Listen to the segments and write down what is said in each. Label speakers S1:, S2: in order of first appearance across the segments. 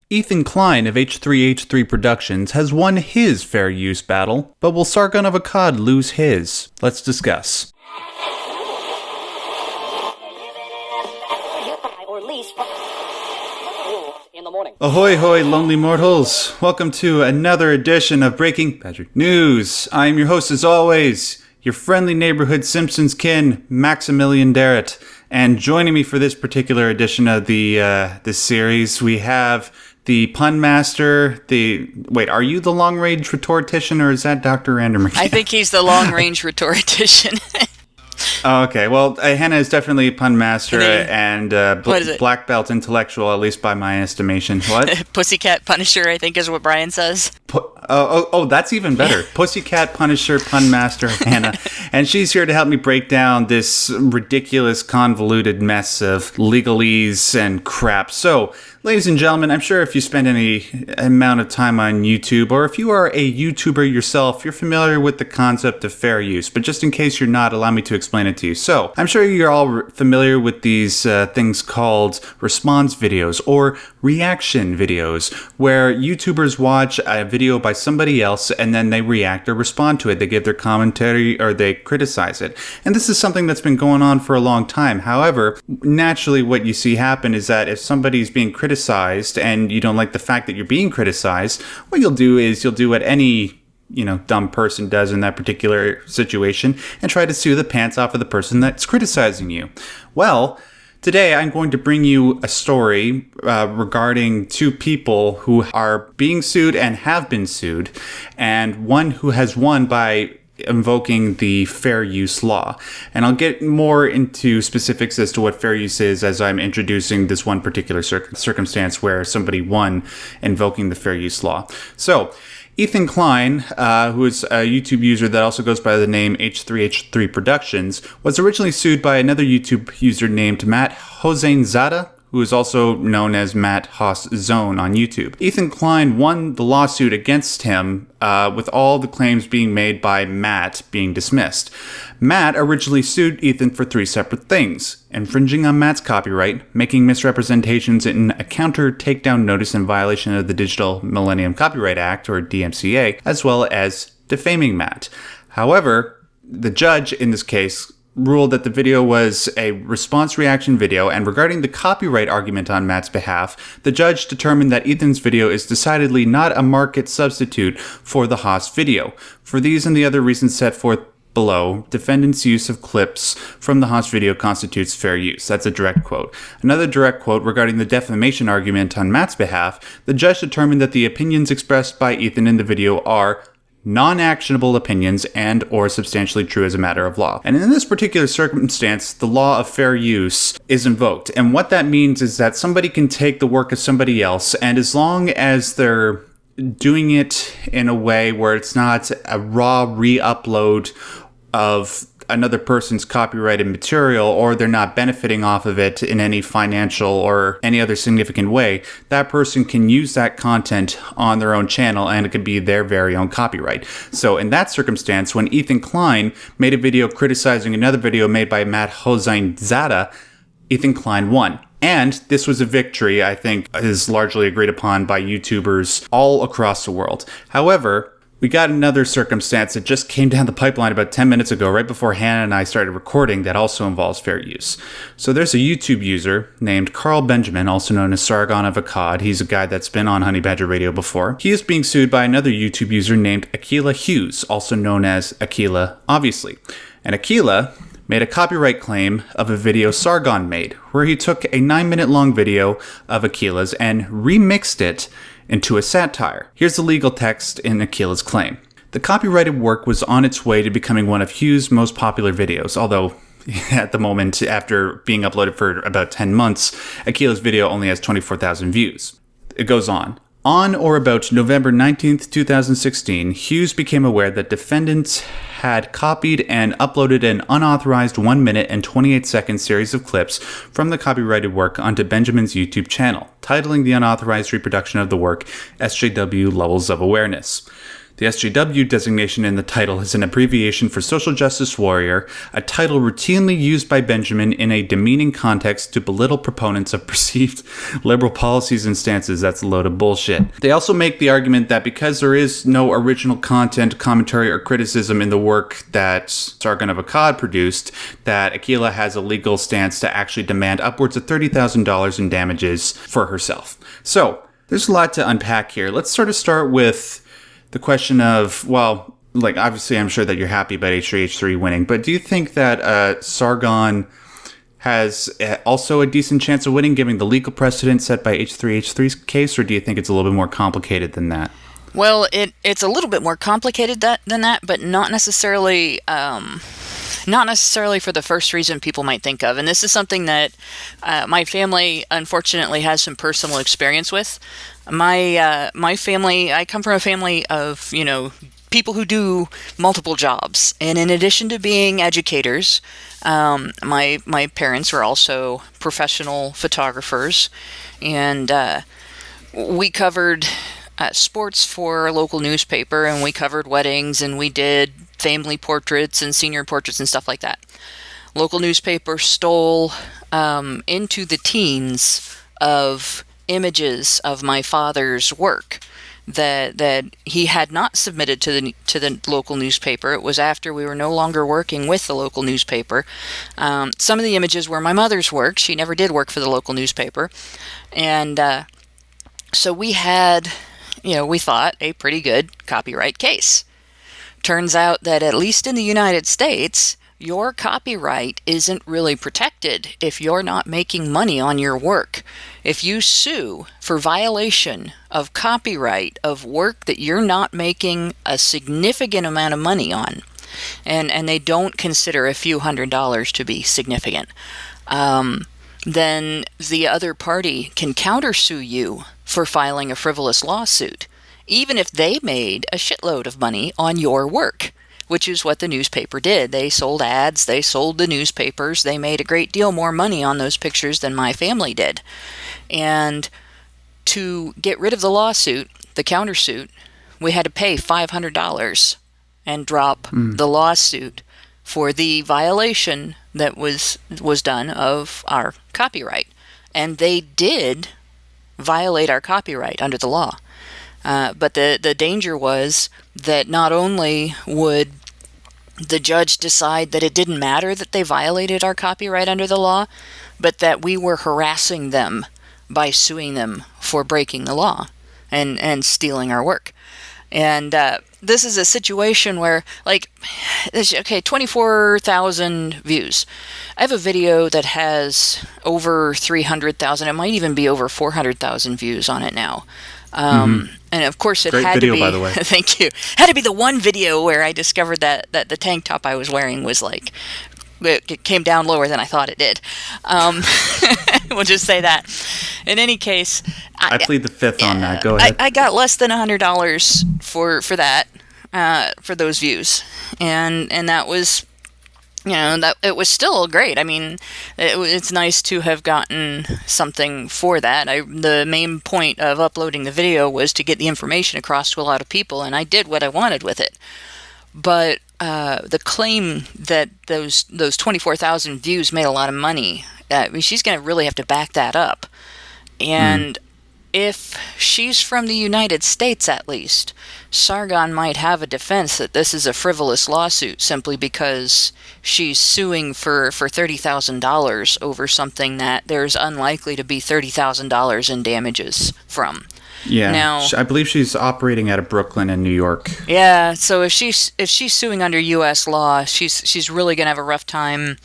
S1: Ethan Klein of H3H3 Productions has won his fair use battle, but will Sargon of Akkad lose his? Let's discuss. Ahoy hoy, lonely mortals! Welcome to another edition of Breaking Badger News. I am your host as always, your friendly neighborhood Simpsons kin, Maximilian Darrett. And joining me for this particular edition of this series, we have the pun master, wait, are you the long-range rhetorician or is that Dr. Randerman?
S2: I think he's the long-range rhetorician.
S1: Oh, okay, well, Hannah is definitely a pun master and black belt intellectual, at least by my estimation. What?
S2: Pussycat Punisher, I think is what Brian says.
S1: That's even better. Pussycat Punisher, pun master, Hannah. And she's here to help me break down this ridiculous, convoluted mess of legalese and crap. So, ladies and gentlemen, I'm sure if you spend any amount of time on YouTube, or if you are a YouTuber yourself, you're familiar with the concept of fair use. But just in case you're not, allow me to explain it to you. So, I'm sure you're all familiar with these things called response videos or reaction videos, where YouTubers watch a video by somebody else and then they react or respond to it. They give their commentary or they criticize it. And this is something that's been going on for a long time. However, naturally what you see happen is that if somebody's being criticized and you don't like the fact that you're being criticized, what you'll do is you'll do what any dumb person does in that particular situation and try to sue the pants off of the person that's criticizing you. Well, today I'm going to bring you a story regarding two people who are being sued and have been sued, and one who has won by invoking the fair use law. And I'll get more into specifics as to what fair use is as I'm introducing this one particular circumstance where somebody won invoking the fair use law. So, Ethan Klein, who is a YouTube user that also goes by the name H3H3 Productions, was originally sued by another YouTube user named Matt Hoseinzada, who is also known as Matt Haas Zone on YouTube. Ethan Klein won the lawsuit against him with all the claims being made by Matt being dismissed. Matt originally sued Ethan for three separate things: infringing on Matt's copyright, making misrepresentations in a counter takedown notice in violation of the Digital Millennium Copyright Act, or DMCA, as well as defaming Matt. However, the judge in this case ruled that the video was a response reaction video, and regarding the copyright argument on Matt's behalf, the judge determined that Ethan's video is decidedly not a market substitute for the Haas video. For these and the other reasons set forth below, defendant's use of clips from the Haas video constitutes fair use. That's a direct quote. Another direct quote regarding the defamation argument on Matt's behalf, the judge determined that the opinions expressed by Ethan in the video are non-actionable opinions and or substantially true as a matter of law. And in this particular circumstance, the law of fair use is invoked. And what that means is that somebody can take the work of somebody else, and as long as they're doing it in a way where it's not a raw re-upload of another person's copyrighted material, or they're not benefiting off of it in any financial or any other significant way, that person can use that content on their own channel and it could be their very own copyright. So in that circumstance, when Ethan Klein made a video criticizing another video made by Matt Hoseinzada, Ethan Klein won. And this was a victory I think is largely agreed upon by YouTubers all across the world. However, we got another circumstance that just came down the pipeline about 10 minutes ago, right before Hannah and I started recording, that also involves fair use. So there's a YouTube user named Carl Benjamin, also known as Sargon of Akkad. He's a guy that's been on HoneyBadgerRadio before. He is being sued by another YouTube user named Aquila Hughes, also known as Aquila, obviously. And Aquila made a copyright claim of a video Sargon made, where he took a 9-minute long video of Aquila's and remixed it into a satire. Here's the legal text in Aquila's claim. The copyrighted work was on its way to becoming one of Hughes' most popular videos, although at the moment, after being uploaded for about 10 months, Aquila's video only has 24,000 views. It goes on. On or about November 19th, 2016, Hughes became aware that defendants had copied and uploaded an unauthorized 1 minute and 28-second series of clips from the copyrighted work onto Benjamin's YouTube channel, titling the unauthorized reproduction of the work SJW Levels of Awareness. The SJW designation in the title is an abbreviation for Social Justice Warrior, a title routinely used by Benjamin in a demeaning context to belittle proponents of perceived liberal policies and stances. That's a load of bullshit. They also make the argument that because there is no original content, commentary, or criticism in the work that Sargon of Akkad produced, that Aquila has a legal stance to actually demand upwards of $30,000 in damages for herself. So, there's a lot to unpack here. Let's sort of start with the question of, well, like, obviously I'm sure that you're happy about H3H3 winning, but do you think that Sargon has also a decent chance of winning, given the legal precedent set by H3H3's case, or do you think it's a little bit more complicated than that?
S2: Well, it's a little bit more complicated than that, but not necessarily for the first reason people might think of. And this is something that my family, unfortunately, has some personal experience with. My family, I come from a family of, people who do multiple jobs. And in addition to being educators, my parents were also professional photographers. And we covered sports for a local newspaper, and we covered weddings, and we did family portraits and senior portraits and stuff like that. Local newspaper stole into the teens of images of my father's work that he had not submitted to the local newspaper. It was after we were no longer working with the local newspaper. Some of the images were my mother's work. She never did work for the local newspaper. And so we had, we thought, a pretty good copyright case. Turns out that at least in the United States, your copyright isn't really protected if you're not making money on your work. If you sue for violation of copyright of work that you're not making a significant amount of money on, and they don't consider a few $100s to be significant, then the other party can countersue you for filing a frivolous lawsuit, even if they made a shitload of money on your work, which is what the newspaper did. They sold ads, they sold the newspapers, they made a great deal more money on those pictures than my family did. And to get rid of the lawsuit, the countersuit, we had to pay $500 and drop the lawsuit for the violation that was done of our copyright. And they did violate our copyright under the law. But the danger was that not only would the judge decide that it didn't matter that they violated our copyright under the law, but that we were harassing them by suing them for breaking the law and stealing our work. And this is a situation where, 24,000 views. I have a video that has over 300,000. It might even be over 400,000 views on it now. And of course it
S1: Great
S2: had
S1: video,
S2: to be,
S1: by the way.
S2: Thank you. Had to be the one video where I discovered that the tank top I was wearing was it came down lower than I thought it did. We'll just say that. In any case,
S1: I plead the fifth on that. Go ahead.
S2: I got less than $100 for that, for those views. And that was, that it was still great. I mean, it's nice to have gotten something for that. The main point of uploading the video was to get the information across to a lot of people, and I did what I wanted with it. But the claim that those 24,000 views made a lot of money, she's going to really have to back that up. And if she's from the United States, at least, Sargon might have a defense that this is a frivolous lawsuit simply because she's suing for $30,000 over something that there's unlikely to be $30,000 in damages from.
S1: Yeah,
S2: now,
S1: I believe she's operating out of Brooklyn and New York.
S2: Yeah, so if she's suing under U.S. law, she's really going to have a rough time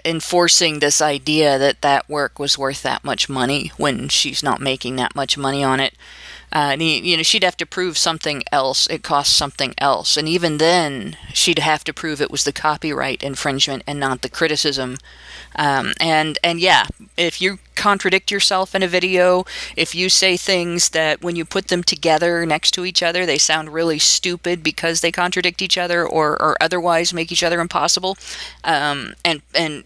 S2: enforcing this idea that work was worth that much money when she's not making that much money on it. She'd have to prove something else. It costs something else. And even then, she'd have to prove it was the copyright infringement and not the criticism. And yeah, if you contradict yourself in a video, if you say things that when you put them together next to each other, they sound really stupid because they contradict each other or otherwise make each other impossible, and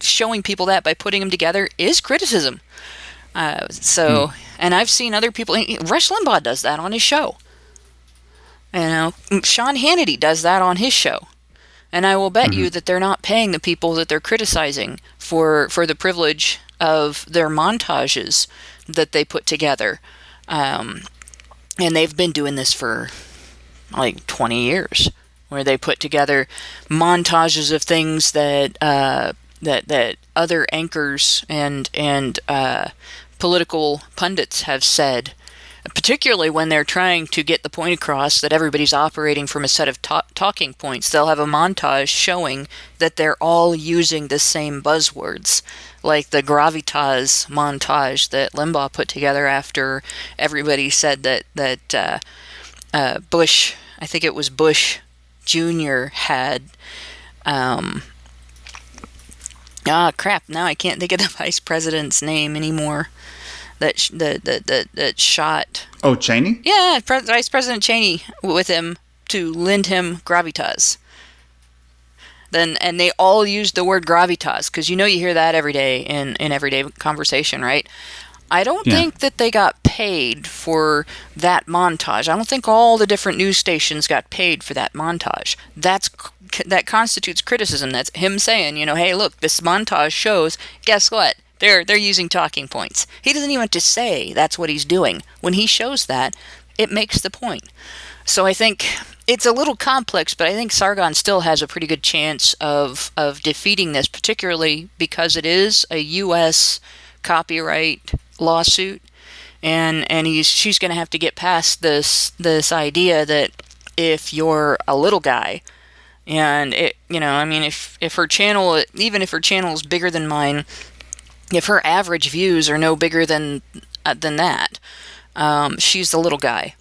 S2: showing people that by putting them together is criticism. And I've seen other people, Rush Limbaugh does that on his show. You know, Sean Hannity does that on his show. And I will bet you that they're not paying the people that they're criticizing for the privilege of their montages that they put together. And they've been doing this for like 20 years, where they put together montages of things that that other anchors and political pundits have said, particularly when they're trying to get the point across that everybody's operating from a set of talking points. They'll have a montage showing that they're all using the same buzzwords, like the gravitas montage that Limbaugh put together after everybody said that Bush, I think it was Bush Jr. had... crap, now I can't think of the vice president's name anymore. That shot.
S1: Oh, Cheney?
S2: Yeah, Vice President Cheney with him to lend him gravitas. And they all used the word gravitas, because you hear that every day in everyday conversation, right? I don't think that they got paid for that montage. I don't think all the different news stations got paid for that montage. That constitutes criticism. That's him saying, hey, look, this montage shows, guess what? They're using talking points. He doesn't even have to say that's what he's doing. When he shows that, it makes the point. So I think it's a little complex, but I think Sargon still has a pretty good chance of defeating this, particularly because it is a U.S. copyright lawsuit, and she's going to have to get past this idea that if you're a little guy, and if her channel, even if her channel is bigger than mine, if her average views are no bigger than that, she's the little guy.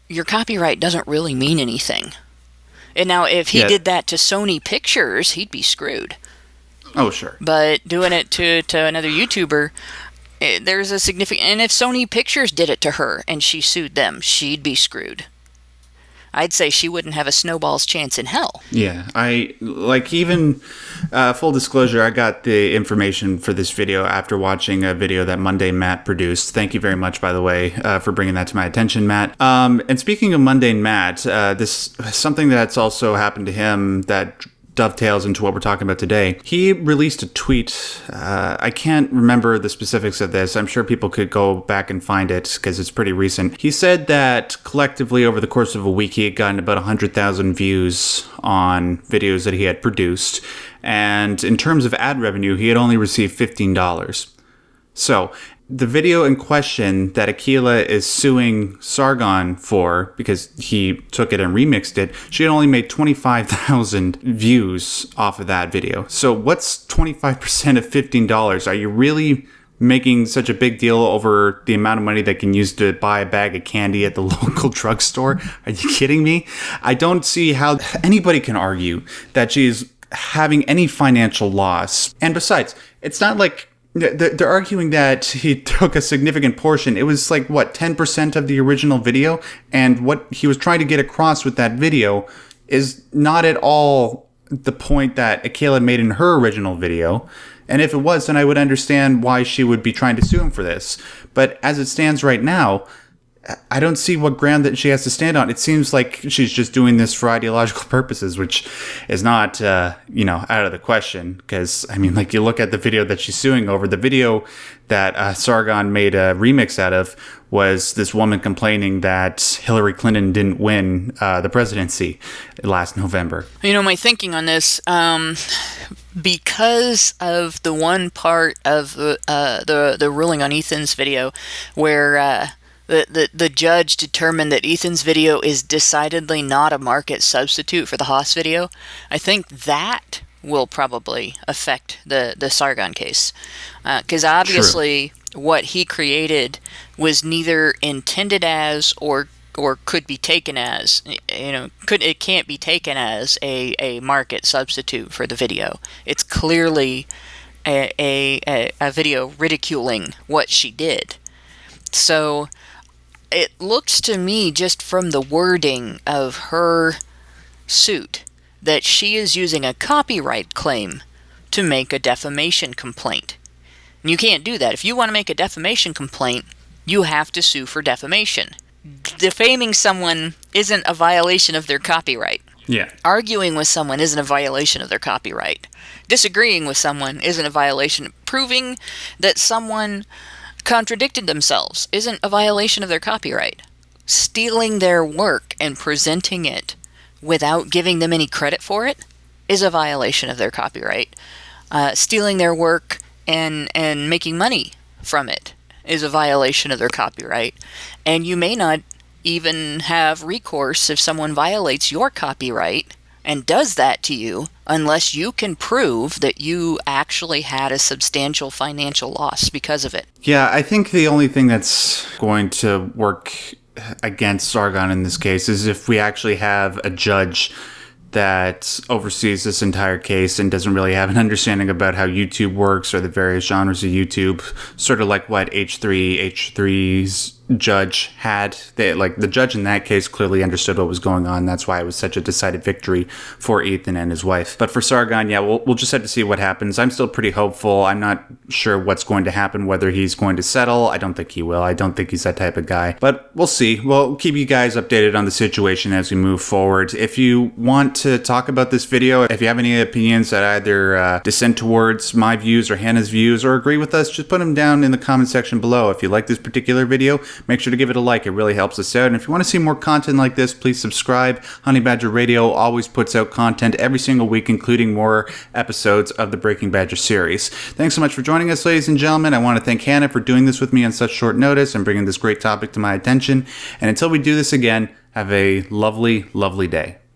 S2: Your copyright doesn't really mean anything. And now, if he did that to Sony Pictures, he'd be screwed.
S1: Oh, sure.
S2: But doing it to another YouTuber, there's a significant... And if Sony Pictures did it to her and she sued them, she'd be screwed. I'd say she wouldn't have a snowball's chance in hell. Yeah,
S1: full disclosure, I got the information for this video after watching a video that Mundane Matt produced. Thank you very much, by the way, for bringing that to my attention, Matt. And speaking of Mundane Matt, this something that's also happened to him that dovetails into what we're talking about today. He released a tweet. I can't remember the specifics of this. I'm sure people could go back and find it because it's pretty recent. He said that collectively over the course of a week, he had gotten about 100,000 views on videos that he had produced. And in terms of ad revenue, he had only received $15. So the video in question that Aquila is suing Sargon for, because he took it and remixed it, she had only made 25,000 views off of that video. So what's 25% of $15? Are you really making such a big deal over the amount of money they can use to buy a bag of candy at the local drugstore? Are you kidding me? I don't see how anybody can argue that she's having any financial loss. And besides, it's not like... They're arguing that he took a significant portion. It was like, 10% of the original video? And what he was trying to get across with that video is not at all the point that Aquila made in her original video. And if it was, then I would understand why she would be trying to sue him for this. But as it stands right now, I don't see what ground that she has to stand on. It seems like she's just doing this for ideological purposes, which is not, out of the question. Because, you look at the video that she's suing over. The video that Sargon made a remix out of was this woman complaining that Hillary Clinton didn't win the presidency last November.
S2: My thinking on this, because of the one part of the ruling on Ethan's video where... The judge determined that Ethan's video is decidedly not a market substitute for the Haas video. I think that will probably affect the Sargon case. Because obviously what he created was neither intended as or could be taken as, it can't be taken as a market substitute for the video. It's clearly a video ridiculing what she did. So... it looks to me, just from the wording of her suit, that she is using a copyright claim to make a defamation complaint. And you can't do that. If you want to make a defamation complaint, you have to sue for defamation. defaming someone isn't a violation of their copyright.
S1: Yeah.
S2: Arguing with someone isn't a violation of their copyright. Disagreeing with someone isn't a violation. Proving that someone contradicted themselves isn't a violation of their copyright. Stealing their work and presenting it without giving them any credit for it is a violation of their copyright. Stealing their work and making money from it is a violation of their copyright. And you may not even have recourse if someone violates your copyright and does that to you unless you can prove that you actually had a substantial financial loss because of it.
S1: Yeah, I think the only thing that's going to work against Sargon in this case is if we actually have a judge that oversees this entire case and doesn't really have an understanding about how YouTube works or the various genres of YouTube, sort of like what H3H3's judge had. The judge in that case clearly understood what was going on. That's why it was such a decided victory for Ethan and his wife. But for Sargon, yeah, we'll just have to see what happens. I'm still pretty hopeful. I'm not sure what's going to happen, whether he's going to settle. I don't think he will. I don't think he's that type of guy. But we'll see. We'll keep you guys updated on the situation as we move forward. If you want to talk about this video, if you have any opinions that either dissent towards my views or Hannah's views or agree with us, just put them down in the comment section below. If you like this particular video, make sure to give it a like. It really helps us out. And if you want to see more content like this, please subscribe. Honey Badger Radio always puts out content every single week, including more episodes of the Breaking Badger series. Thanks so much for joining us, ladies and gentlemen. I want to thank Hannah for doing this with me on such short notice and bringing this great topic to my attention. And until we do this again, have a lovely, lovely day.